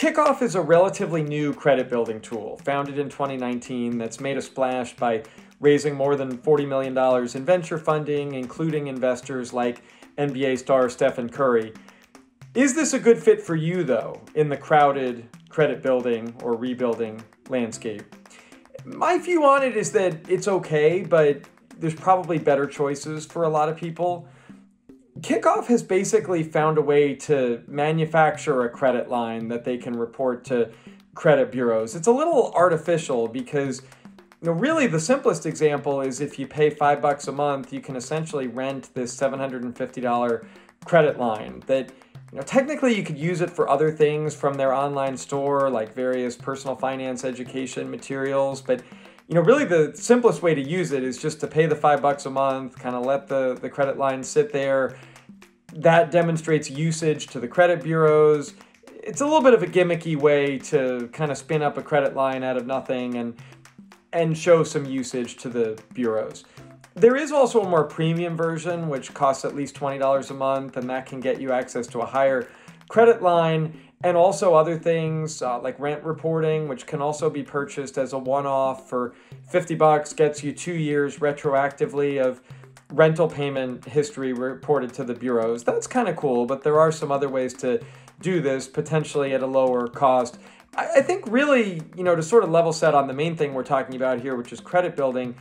Kikoff is a relatively new credit building tool, founded in 2019, that's made a splash by raising more than $40 million in venture funding, including investors like NBA star Stephen Curry. Is this a good fit for you, though, in the crowded credit building or rebuilding landscape? My view on it is that it's okay, but there's probably better choices for a lot of people. Kikoff has basically found a way to manufacture a credit line that they can report to credit bureaus. It's a little artificial because, really the simplest example is if you pay $5 a month, you can essentially rent this $750 credit line that, technically you could use it for other things from their online store, like various personal finance education materials, but really the simplest way to use it is just to pay the $5 a month, kind of let the credit line sit there. That demonstrates usage to the credit bureaus. It's a little bit of a gimmicky way to kind of spin up a credit line out of nothing and show some usage to the bureaus. There is also a more premium version, which costs at least $20 a month, and that can get you access to a higher credit line, and also other things like rent reporting, which can also be purchased as a one-off for $50, gets you 2 years retroactively of rental payment history reported to the bureaus. That's kind of cool, but there are some other ways to do this, potentially at a lower cost. I think really, to sort of level set on the main thing we're talking about here, which is credit building,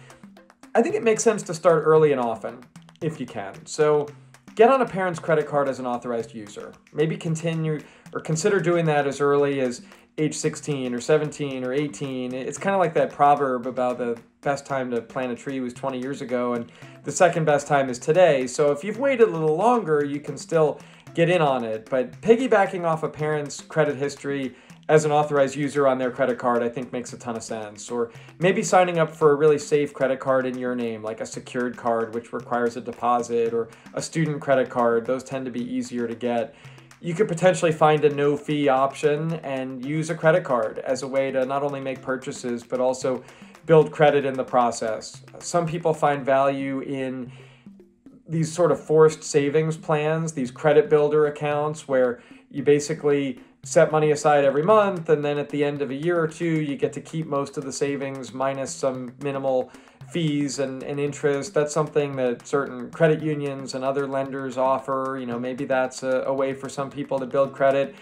I think it makes sense to start early and often, if you can. So get on a parent's credit card as an authorized user. Maybe continue or consider doing that as early as age 16 or 17 or 18. It's kind of like that proverb about the best time to plant a tree was 20 years ago and the second best time is today. So if you've waited a little longer, you can still get in on it. But piggybacking off a parent's credit history as an authorized user on their credit card, I think makes a ton of sense. Or maybe signing up for a really safe credit card in your name, like a secured card, which requires a deposit, or a student credit card. Those tend to be easier to get. You could potentially find a no-fee option and use a credit card as a way to not only make purchases, but also build credit in the process. Some people find value in these sort of forced savings plans, these credit builder accounts where you basically set money aside every month, and then at the end of a year or two, you get to keep most of the savings minus some minimal fees and interest. That's something that certain credit unions and other lenders offer. Maybe that's a way for some people to build credit.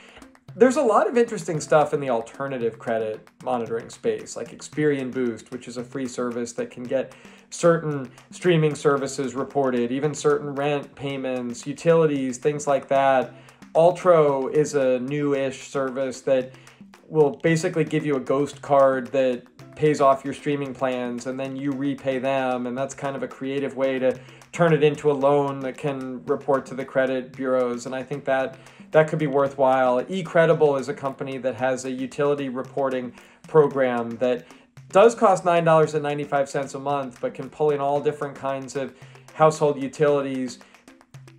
There's a lot of interesting stuff in the alternative credit monitoring space, like Experian Boost, which is a free service that can get certain streaming services reported, even certain rent payments, utilities, things like that. Altro is a new-ish service that will basically give you a ghost card that pays off your streaming plans and then you repay them, and that's kind of a creative way to turn it into a loan that can report to the credit bureaus, and I think that could be worthwhile. eCredible is a company that has a utility reporting program that does cost $9.95 a month, but can pull in all different kinds of household utilities.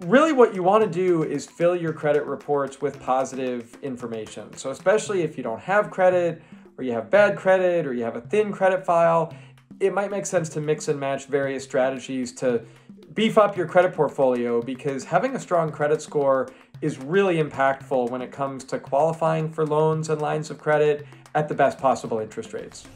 Really what you want to do is fill your credit reports with positive information. So especially if you don't have credit, or you have bad credit, or you have a thin credit file, it might make sense to mix and match various strategies to beef up your credit portfolio, because having a strong credit score is really impactful when it comes to qualifying for loans and lines of credit at the best possible interest rates.